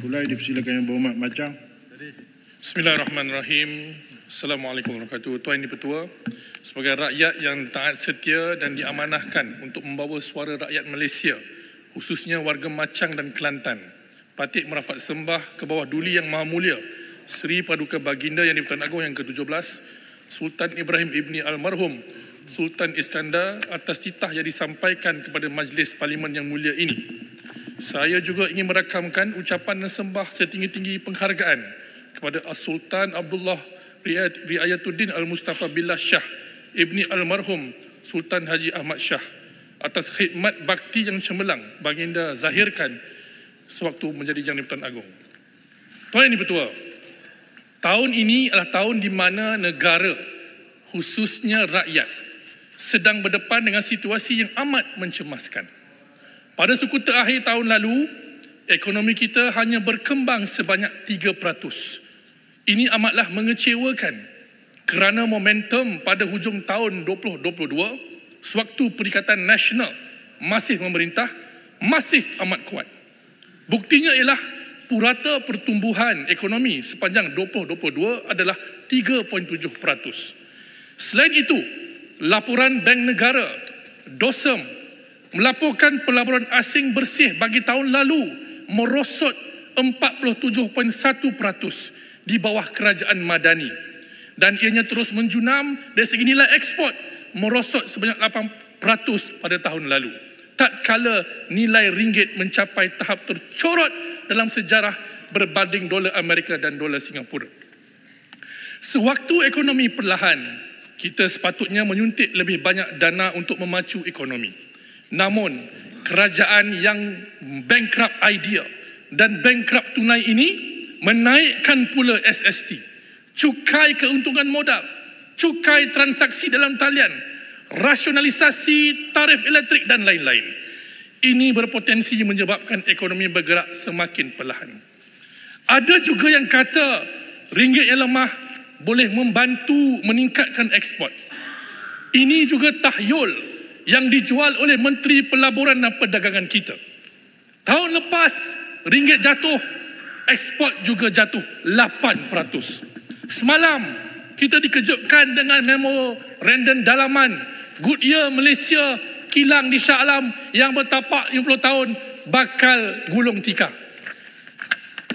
Kulai dipersilakan Yang Berhormat Machang. Bismillahirrahmanirrahim. Assalamualaikum warahmatullahi wabarakatuh. Tuan Yang Dipertua, sebagai rakyat yang taat setia dan diamanahkan untuk membawa suara rakyat Malaysia, khususnya warga Machang dan Kelantan, patut merafat sembah ke bawah duli Yang Maha Mulia Seri Paduka Baginda Yang di-Pertuan Agong yang ke-17 Sultan Ibrahim Ibni Almarhum Sultan Iskandar atas titah yang disampaikan kepada Majlis Parlimen yang mulia ini. Saya juga ingin merakamkan ucapan dan sembah setinggi-tinggi penghargaan kepada As-Sultan Abdullah Riayatuddin Al-Mustafa Billah Shah Ibni Almarhum Sultan Haji Ahmad Shah atas khidmat bakti yang cemerlang baginda zahirkan sewaktu menjadi Yang di-Pertuan Agong. Tuan Yang Dipertua, tahun ini adalah tahun di mana negara, khususnya rakyat, sedang berdepan dengan situasi yang amat mencemaskan. Pada sekutu akhir tahun lalu, ekonomi kita hanya berkembang sebanyak 3%. Ini amatlah mengecewakan kerana momentum pada hujung tahun 2022, sewaktu Perikatan Nasional masih memerintah, masih amat kuat. Buktinya ialah purata pertumbuhan ekonomi sepanjang 2022 adalah 3.7%. Selain itu, laporan Bank Negara, DOSEM, melaporkan pelaburan asing bersih bagi tahun lalu merosot 47.1% di bawah kerajaan Madani. Dan ianya terus menjunam dari segi nilai ekspor merosot sebanyak 8% pada tahun lalu. Tatkala nilai ringgit mencapai tahap tercorot dalam sejarah berbanding dolar Amerika dan dolar Singapura. Sewaktu ekonomi perlahan, kita sepatutnya menyuntik lebih banyak dana untuk memacu ekonomi. Namun, kerajaan yang bankrupt idea dan bankrupt tunai ini menaikkan pula SST, cukai keuntungan modal, cukai transaksi dalam talian, rasionalisasi tarif elektrik dan lain-lain. Ini berpotensi menyebabkan ekonomi bergerak semakin perlahan. Ada juga yang kata ringgit yang lemah boleh membantu meningkatkan ekspor. Ini juga tahyul yang dijual oleh Menteri Pelaburan dan Perdagangan kita. Tahun lepas ringgit jatuh, ekspor juga jatuh 8%. Semalam kita dikejutkan dengan memorandum dalaman Goodyear Malaysia kilang di Shah Alam yang bertapak 50 tahun bakal gulung tikar.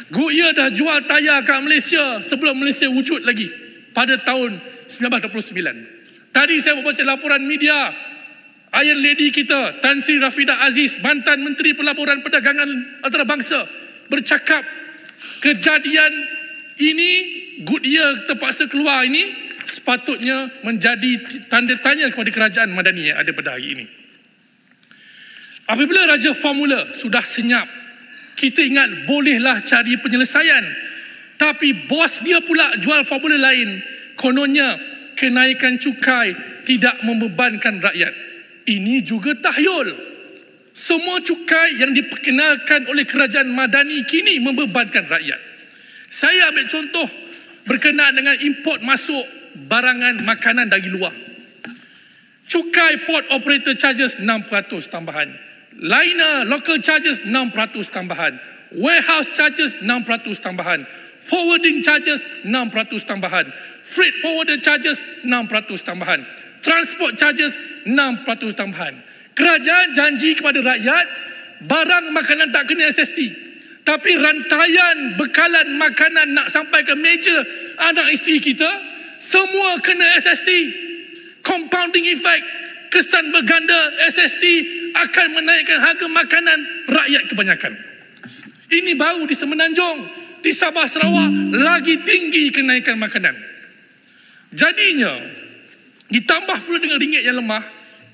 Goodyear dah jual tayar kat Malaysia sebelum Malaysia wujud lagi pada tahun 1929. Tadi saya membaca laporan media, Iron Lady kita, Tan Sri Rafidah Aziz, mantan Menteri Pelaburan Perdagangan Antarabangsa, bercakap kejadian ini, Goodyear terpaksa keluar ini, sepatutnya menjadi tanda tanya kepada kerajaan Madani yang ada pada hari ini. Apabila Raja Formula sudah senyap, kita ingat bolehlah cari penyelesaian. Tapi bos dia pula jual formula lain. Kononnya kenaikan cukai tidak membebankan rakyat. Ini juga tahyul. Semua cukai yang diperkenalkan oleh kerajaan Madani kini membebankan rakyat. Saya ambil contoh berkenaan dengan import masuk barangan makanan dari luar. Cukai port operator charges 6% tambahan. Liner local charges 6% tambahan. Warehouse charges 6% tambahan. Forwarding charges 6% tambahan. Freight forwarder charges 6% tambahan. Transport charges 6% tambahan. Kerajaan janji kepada rakyat barang makanan tak kena SST. Tapi rantaian bekalan makanan nak sampai ke meja anak isteri kita semua kena SST. Compounding effect, kesan berganda SST akan menaikkan harga makanan rakyat kebanyakan. Ini baru di Semenanjung, di Sabah Sarawak lagi tinggi kenaikan makanan. Jadinya ditambah pula dengan ringgit yang lemah,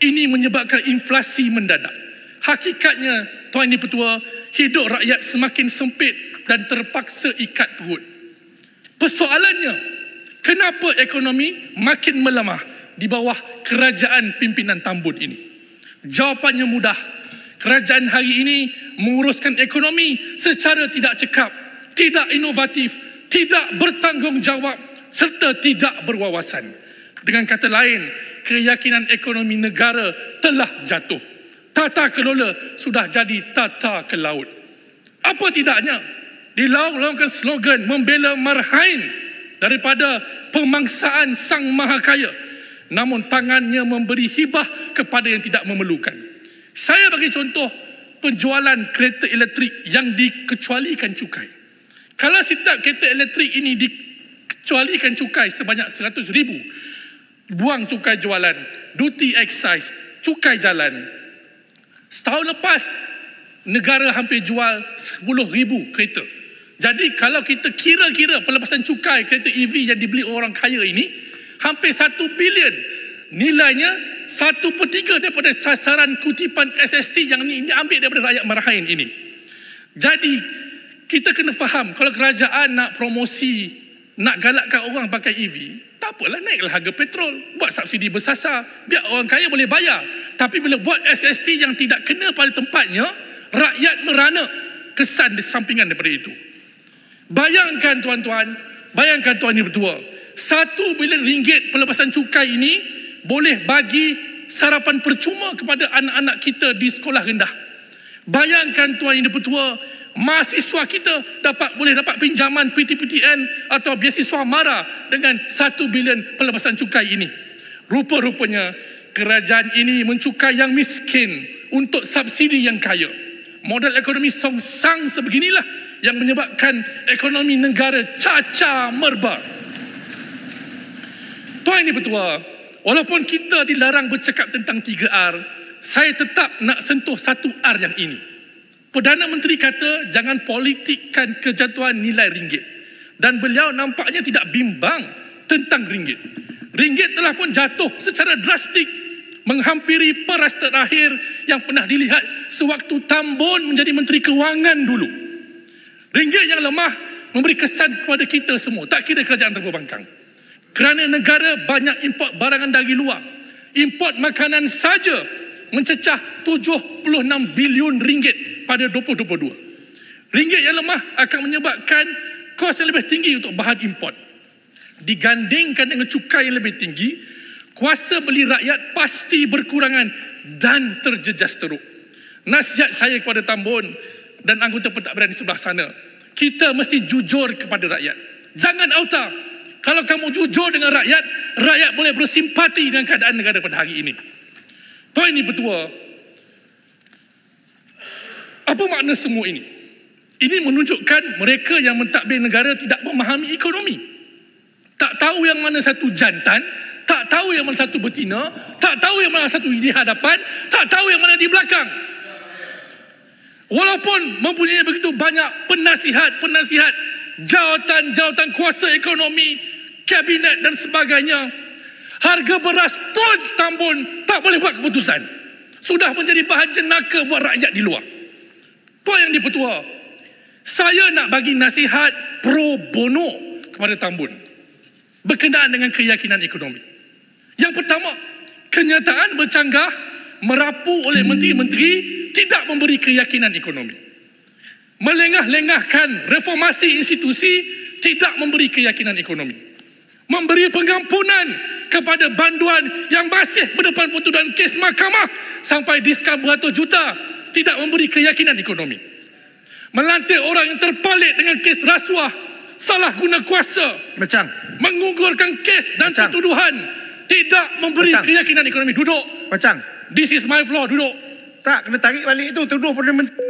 ini menyebabkan inflasi mendadak. Hakikatnya, Tuan Yang Dipertua, hidup rakyat semakin sempit dan terpaksa ikat perut. Persoalannya, kenapa ekonomi makin melemah di bawah kerajaan pimpinan Tambun ini? Jawapannya mudah. Kerajaan hari ini menguruskan ekonomi secara tidak cekap, tidak inovatif, tidak bertanggungjawab serta tidak berwawasan. Dengan kata lain, keyakinan ekonomi negara telah jatuh. Tata kelola sudah jadi tata ke laut. Apa tidaknya, dilaungkan slogan membela Marhain daripada pemangsaan Sang Maha Kaya, namun tangannya memberi hibah kepada yang tidak memerlukan. Saya bagi contoh penjualan kereta elektrik yang dikecualikan cukai. Kalau setiap kereta elektrik ini dikecualikan cukai sebanyak 100,000, buang cukai jualan, duty excise, cukai jalan, setahun lepas negara hampir jual 10,000 kereta. Jadi kalau kita kira-kira pelepasan cukai kereta EV yang dibeli orang kaya ini, hampir 1 bilion. Nilainya 1/3 daripada sasaran kutipan SST yang ini ambil daripada rakyat Marhain ini. Jadi kita kena faham, kalau kerajaan nak promosi, nak galakkan orang pakai EV, tak apalah, naiklah harga petrol, buat subsidi bersasar, biar orang kaya boleh bayar. Tapi bila buat SST yang tidak kena pada tempatnya, rakyat merana kesan sampingan daripada itu. Bayangkan tuan-tuan, bayangkan tuan Yang Bertuah, 1 bilion ringgit pelepasan cukai ini boleh bagi sarapan percuma kepada anak-anak kita di sekolah rendah. Bayangkan tuan Yang Bertuah, mahasiswa kita boleh dapat pinjaman PTPTN atau beasiswa MARA dengan 1 bilion pelepasan cukai ini. Rupa-rupanya kerajaan ini mencukai yang miskin untuk subsidi yang kaya. Modal ekonomi songsang sebeginilah yang menyebabkan ekonomi negara cacar merba. Tuan Yang Bertuah, walaupun kita dilarang bercakap tentang 3R, saya tetap nak sentuh 1R yang ini. Perdana Menteri kata jangan politikkan kejatuhan nilai ringgit. Dan beliau nampaknya tidak bimbang tentang ringgit. Ringgit telah pun jatuh secara drastik, menghampiri paras terakhir yang pernah dilihat sewaktu Tambun menjadi Menteri Kewangan dulu. Ringgit yang lemah memberi kesan kepada kita semua, tak kira kerajaan atau pembangkang. Kerana negara banyak import barangan dari luar. Import makanan saja mencecah 76 bilion ringgit pada 2022. Ringgit yang lemah akan menyebabkan kos yang lebih tinggi untuk bahan import. Digandingkan dengan cukai yang lebih tinggi, kuasa beli rakyat pasti berkurangan dan terjejas teruk. Nasihat saya kepada Tambun dan anggota pentadbiran di sebelah sana, kita mesti jujur kepada rakyat. Jangan auta. Kalau kamu jujur dengan rakyat, rakyat boleh bersimpati dengan keadaan negara pada hari ini. Tuan Yang Bertuah, apa makna semua ini? Ini menunjukkan mereka yang mentadbir negara tidak memahami ekonomi. Tak tahu yang mana satu jantan, tak tahu yang mana satu betina, tak tahu yang mana satu di hadapan, tak tahu yang mana di belakang. Walaupun mempunyai begitu banyak penasihat, jawatan kuasa ekonomi, kabinet dan sebagainya, harga beras pun Tambun tak boleh buat keputusan. Sudah menjadi bahan jenaka buat rakyat di luar. Tuan Yang Bertuah, saya nak bagi nasihat pro bono kepada Tambun berkenaan dengan keyakinan ekonomi. Yang pertama, kenyataan bercanggah merapu oleh menteri-menteri tidak memberi keyakinan ekonomi. Melengah-lengahkan reformasi institusi tidak memberi keyakinan ekonomi. Memberi pengampunan kepada banduan yang masih berdepan putusan kes mahkamah sampai diskaun beratus juta tidak memberi keyakinan ekonomi. Melantik orang yang terpalit dengan kes rasuah, salah guna kuasa, menggugurkan kes dan tuduhan tidak memberi keyakinan ekonomi. Duduk. This is my floor. Duduk. Tak, kena tarik balik itu. Tuduh Perdana Menteri.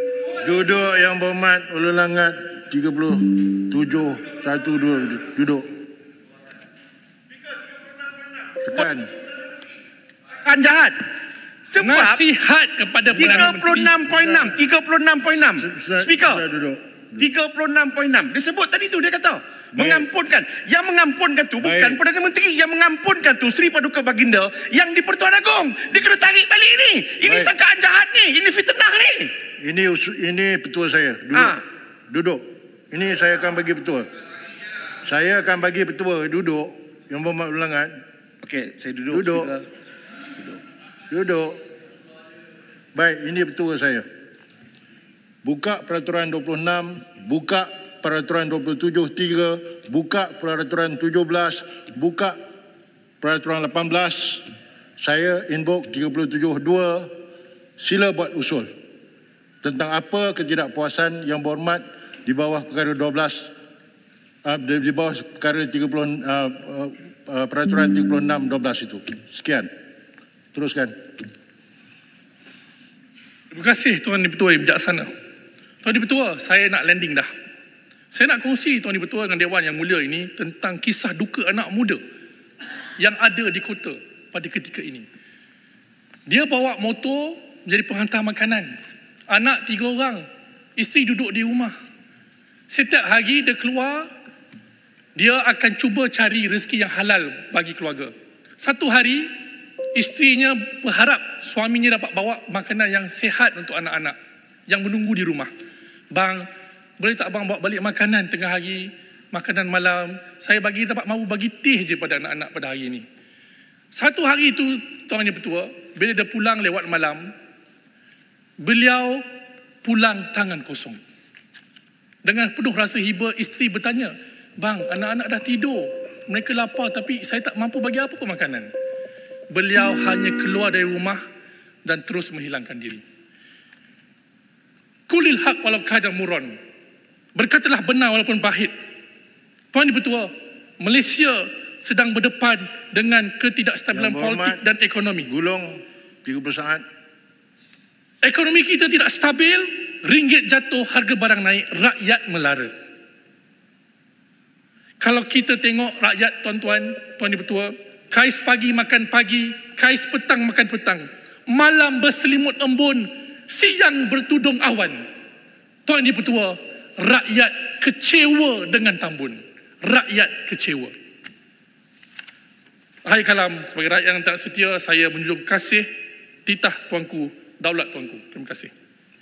Duduk Yang Berhormat Ulun Langat 37 1 2. Duduk. Tekan. Kan jahat. Sebab nasihat kepada Perdana Menteri 36.6 Speaker Sudah duduk. 36.6 dia sebut tadi tu, dia kata mengampunkan. Yang mengampunkan tu bukan Perdana Menteri. Yang mengampunkan tu Sri Paduka Baginda yang di Pertuan Agong. Dia kena tarik balik ni. Ini sangkaan jahat ni. Ini fitnah ni. Ini petua saya. Duduk. Duduk. Ini saya akan bagi petua. Saya akan bagi petua. Duduk. Yang Berhormat Ulun Langat. Okey, saya duduk. Duduk. Baik, ini petua saya. Buka peraturan 26, buka peraturan 27.3, buka peraturan 17, buka peraturan 18. Saya inbox 37.2. Sila buat usul tentang apa ketidakpuasan Yang Berhormat di bawah perkara 12, di bawah perkara 30, peraturan 36/12 itu. Sekian. Teruskan. Terima kasih Tuan Dipertua yang bijaksana. Tuan Dipertua, saya nak landing dah. Saya nak kongsi Tuan Dipertua dengan Dewan yang mulia ini tentang kisah duka anak muda yang ada di kota pada ketika ini. Dia bawa motor menjadi penghantar makanan. Anak 3 orang, isteri duduk di rumah. Setiap hari dia keluar, dia akan cuba cari rezeki yang halal bagi keluarga. Satu hari, isterinya berharap suaminya dapat bawa makanan yang sihat untuk anak-anak yang menunggu di rumah. Bang, boleh tak abang bawa balik makanan tengah hari, makanan malam? Saya dapat mahu bagi teh je pada anak-anak pada hari ini. Satu hari itu, Tuan Dipertua, bila dia pulang lewat malam, beliau pulang tangan kosong. Dengan penuh rasa hiba, isteri bertanya, bang, anak-anak dah tidur. Mereka lapar tapi saya tak mampu bagi apa pun makanan. Beliau hanya keluar dari rumah dan terus menghilangkan diri. Kulil haq walau kana muron. Berkatalah benar walaupun pahit. Tuan Dipertua, Malaysia sedang berdepan dengan ketidakstabilan politik dan ekonomi. Gulung 30 saat. Ekonomi kita tidak stabil, ringgit jatuh, harga barang naik, rakyat melara. Kalau kita tengok rakyat tuan-tuan, Tuan Dipertua, kais pagi makan pagi, kais petang makan petang, malam berselimut embun, siang bertudung awan. Tuan Dipertua, rakyat kecewa dengan Tambun. Rakyat kecewa. Hai kalam, sebagai rakyat yang tak setia, saya menjunjung kasih titah tuanku, daulat tuanku. Terima kasih.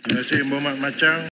Terima kasih Muhammad Macang.